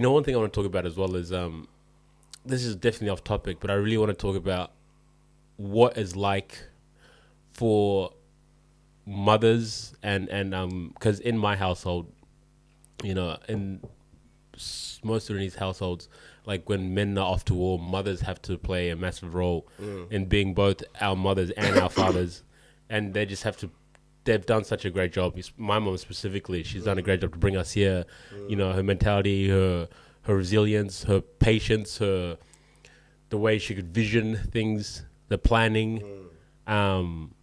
One thing I want to talk about as well is this is definitely off topic, but I really want to talk about what is like for mothers and because in my household, in most Sudanese households, like when men are off to war, mothers have to play a massive role in being both our mothers and our fathers, and they just have to. They've done such a great job. My mom specifically, she's done a great job to bring us here. Her mentality, her resilience, her patience, her the way she could vision things, the planning, um,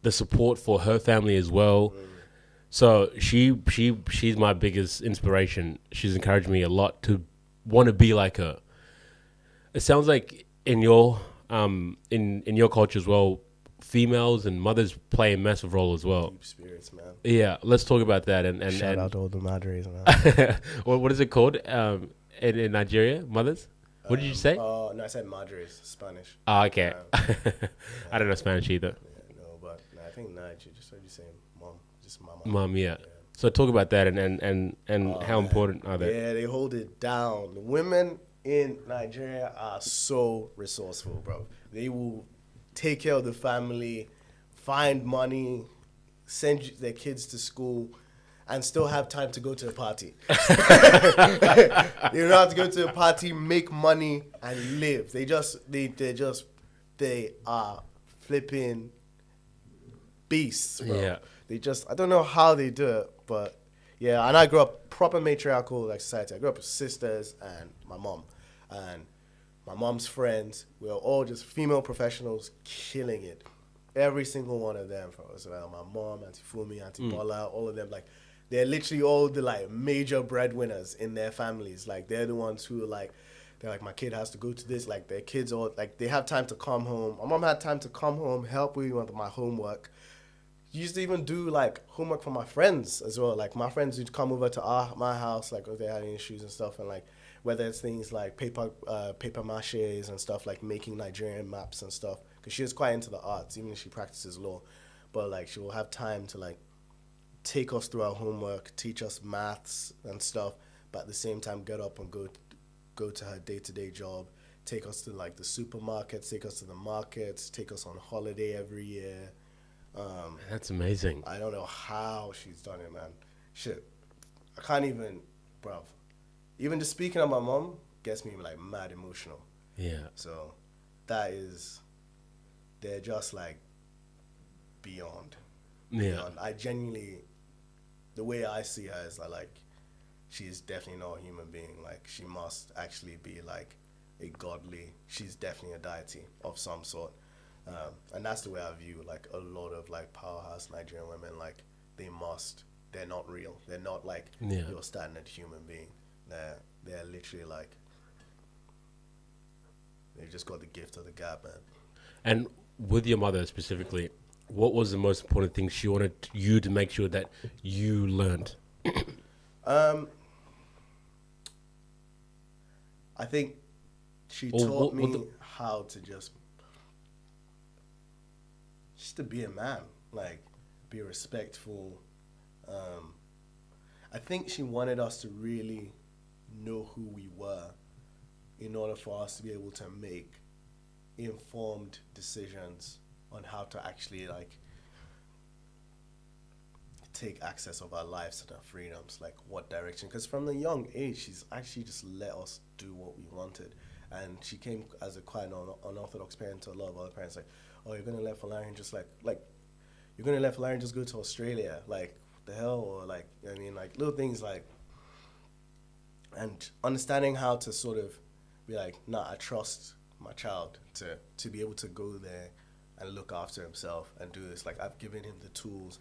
the support for her family as well. So she's my biggest inspiration. She's encouraged me a lot to want to be like her. It sounds like in your culture as well, females and mothers play a massive role as well. Deep spirits, man. Yeah, let's talk about that. Shout out to all the madres, man. what is it called in Nigeria? Mothers? What did you say? Oh, no, I said madres, Spanish. Oh, okay. I don't know Spanish either. Yeah, no, but no, I think Nige, just heard you saying mom, just mama. Mom, yeah. So talk about that and how important are they? Yeah, they hold it down. The women in Nigeria are so resourceful, bro. They will take care of the family, find money, send their kids to school, and still have time to go to a party. You don't have to go to a party, make money, and live. They are flipping beasts, bro. Yeah. I don't know how they do it, but yeah. And I grew up proper matriarchal like society. I grew up with sisters and my mom, and my mom's friends. We were all just female professionals killing it. Every single one of them, so my mom, Auntie Fumi, Auntie Bola, all of them, like they're literally all the like major breadwinners in their families. Like they're the ones who they're like, my kid has to go to this. Like their kids all like they have time to come home. My mom had time to come home, help me with my homework. Used to even do like homework for my friends as well. Like my friends would come over to my house, like if they had any issues and stuff, and like whether it's things like paper maches and stuff, like making Nigerian maps and stuff. Because she is quite into the arts, even if she practices law. But like she will have time to like take us through our homework, teach us maths and stuff, but at the same time get up and go to her day-to-day job, take us to like the supermarkets, take us to the markets, take us on holiday every year. That's amazing. I don't know how she's done it, man. Shit, I can't even, bruv. Even just speaking of my mom gets me like mad emotional. Yeah. So they're just like beyond. Yeah. Beyond. I genuinely, the way I see her is like, she is definitely not a human being. Like she must actually be like she's definitely a deity of some sort. And that's the way I view like a lot of like powerhouse Nigerian women. Like they're not real. They're not like your standard human being. They're literally like, they've just got the gift of the gab, man. And with your mother specifically, what was the most important thing she wanted you to make sure that you learned? I think she taught me how to just to be a man, like be respectful. I think she wanted us to really know who we were in order for us to be able to make informed decisions on how to actually like take access of our lives and our freedoms, like what direction. Because from the young age, she's actually just let us do what we wanted. And she came as a quite unorthodox parent to a lot of other parents, like, oh, you're gonna let Falarian just like you're gonna let Falarian just go to Australia, like what the hell, or like, you know what I mean, like little things like, and understanding how to sort of be like, nah, I trust my child to be able to go there and look after himself and do this. Like I've given him the tools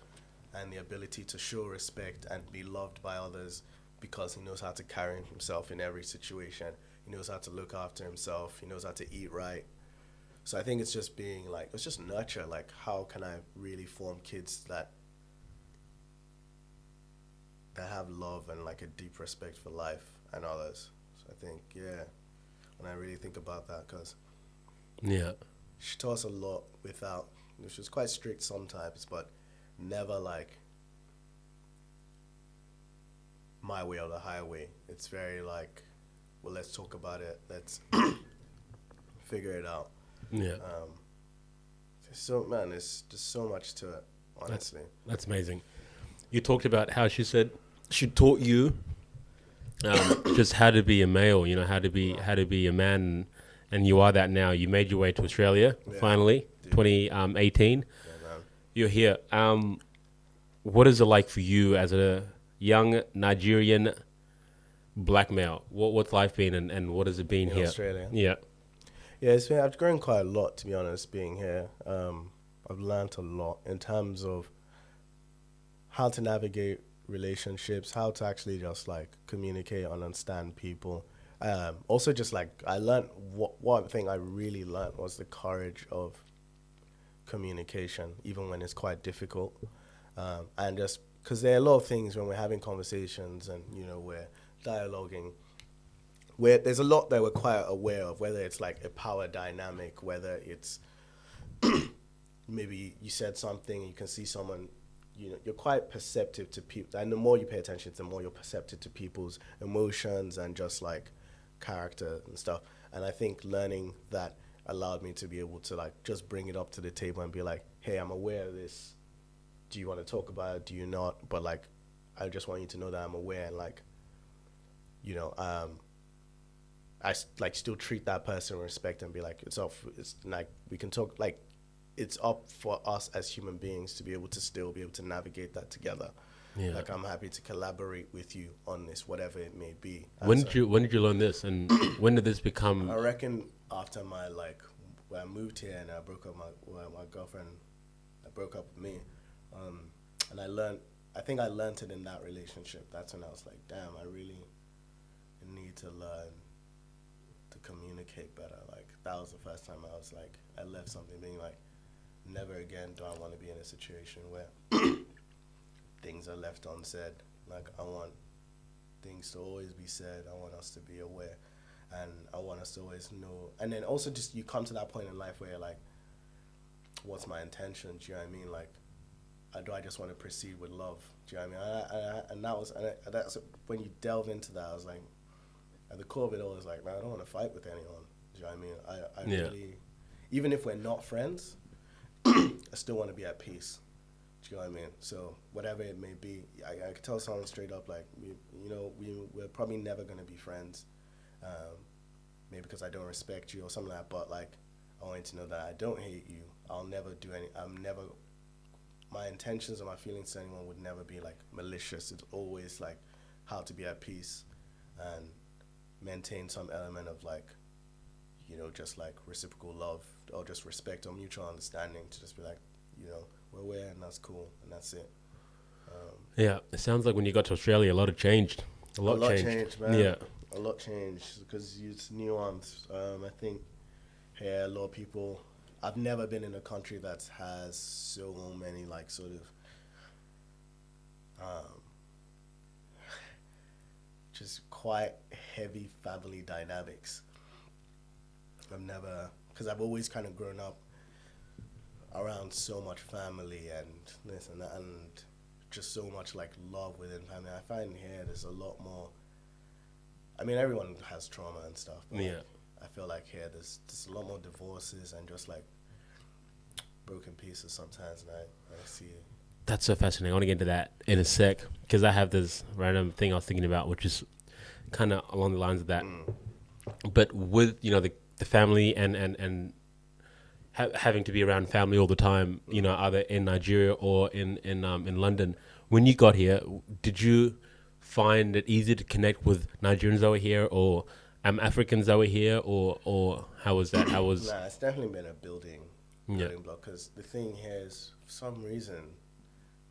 and the ability to show respect and be loved by others because he knows how to carry himself in every situation. He knows how to look after himself. He knows how to eat right. So I think it's just being like, it's just nurture. Like, how can I really form kids that have love and like a deep respect for life and others? So I think, yeah, when I really think about that, because she taught us a lot without, she was quite strict sometimes, but never like my way or the highway. It's very like, well, let's talk about it. Let's figure it out. Yeah. So man, there's just so much to it. Honestly, That's amazing. You talked about how she said she taught you just how to be a male, how to be a man, and you are that now. You made your way to Australia finally, dude. 2018. Yeah, man. You're here. What is it like for you as a young Nigerian black male? What's life been, and what has it been In here? Australia. Yeah. Yeah, I've grown quite a lot, to be honest, being here. I've learned a lot in terms of how to navigate relationships, how to actually just like communicate and understand people. Also, just like I learned, one thing I really learned was the courage of communication, even when it's quite difficult. And just because there are a lot of things when we're having conversations and, we're dialoguing, where there's a lot that we're quite aware of, whether it's like a power dynamic, whether it's maybe you said something, you can see someone, you're quite perceptive to people. And the more you pay attention, the more you're perceptive to people's emotions and just like character and stuff. And I think learning that allowed me to be able to like just bring it up to the table and be like, hey, I'm aware of this. Do you want to talk about it? Do you not? But like, I just want you to know that I'm aware and like, I like still treat that person with respect and be like, it's like we can talk, like it's up for us as human beings to be able to still be able to navigate that together. Yeah. Like I'm happy to collaborate with you on this, whatever it may be. When did you learn this, and when did this become? I reckon after my when I moved here and I broke up my girlfriend, I broke up with me, and I think I learned it in that relationship. That's when I was like, damn, I really need to learn to communicate better. Like that was the first time I was like, I left something being like, never again do I want to be in a situation where things are left unsaid. Like I want things to always be said. I want us to be aware, and I want us to always know. And then also just you come to that point in life where you're like, what's my intention? Do you know what I mean? Like, do I just want to proceed with love? Do you know what I mean? And that's when you delve into that. I was like, at the core of it all is like, man, I don't want to fight with anyone. Do you know what I mean? I really, even if we're not friends, I still want to be at peace. Do you know what I mean? So whatever it may be, I could tell someone straight up, like, we're probably never going to be friends. Maybe because I don't respect you or something like that. But like, I want you to know that I don't hate you. My intentions or my feelings to anyone would never be like malicious. It's always like how to be at peace and maintain some element of like, just like reciprocal love or just respect or mutual understanding to just be like, we're aware and that's cool and that's it. Yeah, it sounds like when you got to Australia, a lot had changed. A lot changed, man. Yeah. A lot changed because it's nuanced. I think here a lot of people, I've never been in a country that has so many like sort of just quite heavy family dynamics. Because I've always kind of grown up around so much family and this and that and just so much like love within family. I find here there's a lot more, I mean everyone has trauma and stuff, but Yeah. I feel like here there's a lot more divorces and just like broken pieces sometimes, and I see it. That's so fascinating. I want to get into that in a sec because I have this random thing I was thinking about, which is kind of along the lines of that. But with the family and having to be around family all the time, either in Nigeria or in London. When you got here, did you find it easy to connect with Nigerians over here or Africans over here, or how was that? Nah, it's definitely been a building block because the thing here is for some reason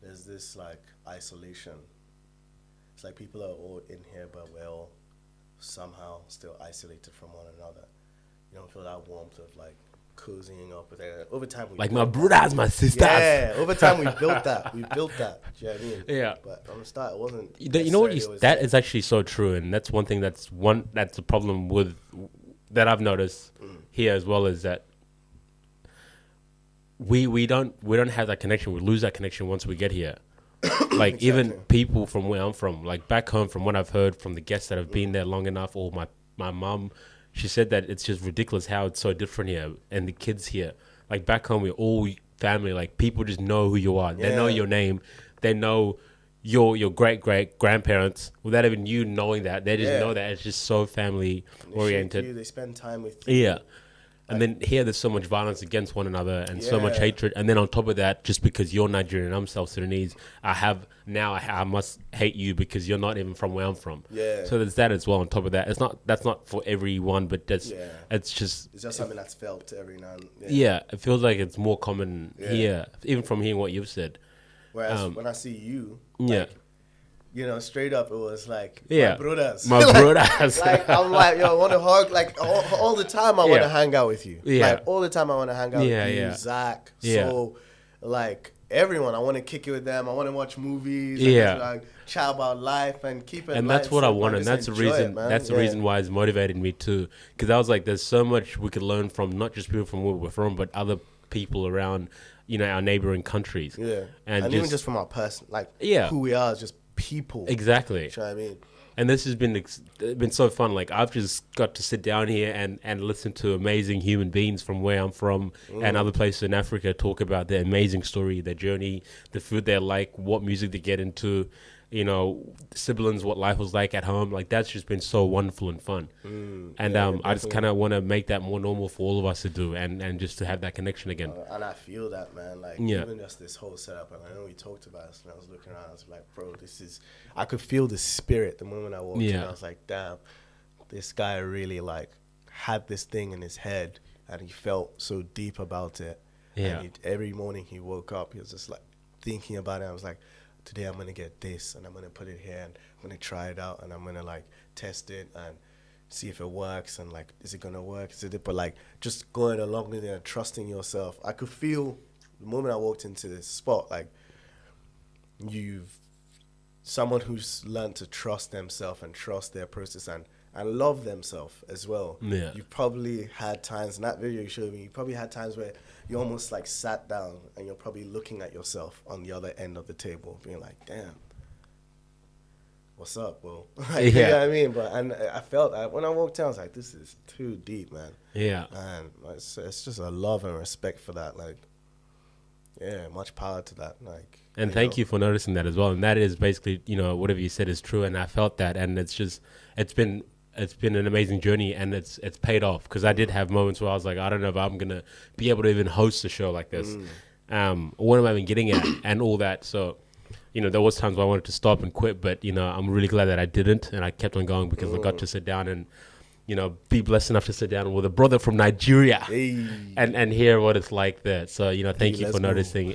there's this like isolation. It's like people are all in here, but we're all somehow still isolated from one another. You don't feel that warmth of like cozying up with it. Over time, like my brothers, my sisters. Yeah, over time we built that. Do you know what I mean? Yeah. But from the start, it wasn't. You know what? That is actually so true, and that's one thing that's a problem with that I've noticed here as well, is that we don't have that connection. We lose that connection once we get here. Like even Exactly. people from where I'm from, like back home, from what I've heard from the guests that have been there long enough, or my mum, she said that it's just ridiculous how it's so different here, and the kids here, like back home, we're all family. Like people just know who you are. They know Yeah. your name. They know your great grandparents without even you knowing that. They just know Yeah. that it's just so family They shake oriented. you. They spend time with Yeah. you. And then here, there's so much violence against one another and so much Yeah. hatred. And then on top of that, just because you're Nigerian and I'm South Sudanese, I must hate you because you're not even from where I'm from. Yeah. So there's that as well. On top of that, that's not for everyone, but Yeah. it's just It's just something that's felt every now and then. yeah. It feels like it's more common Yeah. here, even from hearing what you've said. Whereas when I see you, Yeah. like, straight up, it was like Yeah. my brothers. My brothers. Like I'm like, I want to hug. Like all the time, I want Yeah. to hang out with you. Yeah. Like all the time, I want to hang out Yeah, with you, yeah. Zach. Yeah. So, like everyone, I want to kick it with them. I want to watch movies. And Yeah. just, like chat about life and keep it. And light that's what I simple, want, and just that's the enjoy reason. it, man. That's the Yeah. reason why it's motivated me too. Because I was like, there's so much we could learn from not just people from where we're from, but other people around, our neighboring countries. Yeah, and even just from our person, like Yeah. who we are as just people. Exactly. You know what I mean? And this has been so fun. Like I've just got to sit down here and listen to amazing human beings from where I'm from and other places in Africa talk about their amazing story, their journey, the food they like, what music they get into, siblings, what life was like at home. Like that's just been so wonderful and fun. And yeah, I just definitely. kind of want to make that more normal for all of us to do and just to have that connection again. And I feel that, man. Like, Yeah. even just this whole setup, and I know we talked about this, and I was looking around, I was like, bro, I could feel the spirit the moment I walked in. Yeah. I was like, damn, this guy really, like, had this thing in his head, and he felt so deep about it. Yeah. And every morning he woke up, he was just, like, thinking about it. I was like, today I'm going to get this, and I'm going to put it here, and I'm going to try it out, and I'm going to, like, test it, and see if it works, and like, is it gonna work? But like, just going along with it and trusting yourself. I could feel the moment I walked into this spot, like someone who's learned to trust themselves and trust their process and love themselves as well. Yeah. You've probably had times in that video you showed me. You probably had times where you almost like sat down and you're probably looking at yourself on the other end of the table, being like, damn. What's up, bro? Like, you know what I mean? And I felt that when I walked in, I was like, this is too deep, man. Yeah. And it's just a love and respect for that. Like, yeah, much power to that. Like, And thank you for noticing that as well. And that is basically, whatever you said is true. And I felt that. And it's been an amazing journey, and it's paid off, because I did have moments where I was like, I don't know if I'm going to be able to even host a show like this. What am I even getting at and all that. So, there was times where I wanted to stop and quit, but, I'm really glad that I didn't. And I kept on going because I got to sit down and, be blessed enough to sit down with a brother from Nigeria Hey. and hear what it's like there. So, thank you let's for go. noticing,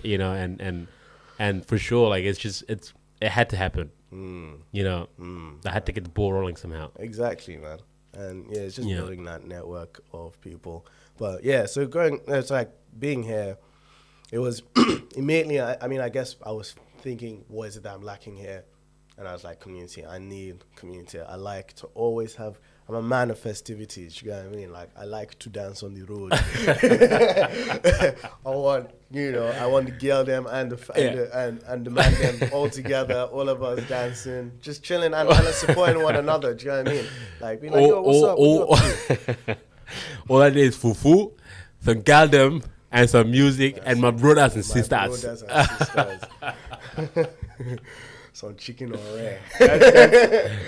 and for sure, like, it had to happen. I had to get the ball rolling somehow. Exactly, man. And yeah, it's just Yeah. building that network of people. But yeah, so it's like being here, it was immediately, I guess I was thinking, what is it that I'm lacking here? And I was like, community. I need community. I like to always I'm a man of festivities, you know what I mean? Like, I like to dance on the road. I want the girl them and the man them all together, all of us dancing, just chilling and supporting one another, do you know what I mean? Like, being like, yo, what's up? What you up to? All I need is fufu, some galdem, and some music, and my brothers and My sisters. brothers and sisters. Some chicken or rare.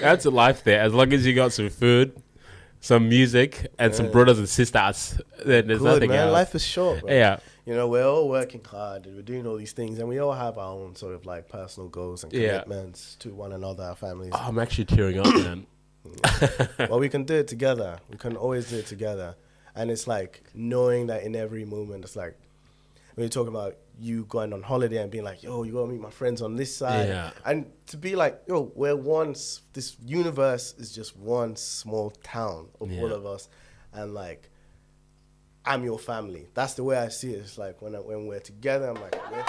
That's a life there. As long as you got some food, some music, and some brothers and sisters, then there's Good, nothing man. else. Life is short, bro. Yeah. We're all working hard and we're doing all these things, and we all have our own sort of like personal goals and Yeah. commitments to one another, our families. Oh, I'm actually tearing up, man. Well, we can do it together. We can always do it together. And it's like knowing that in every moment, it's like when you're talking about you going on holiday and being like, yo, you gotta meet my friends on this side. Yeah. And to be like, yo, this universe is just one small town of all Yeah. of us. And like, I'm your family. That's the way I see it. It's like when we're together, I'm like, we're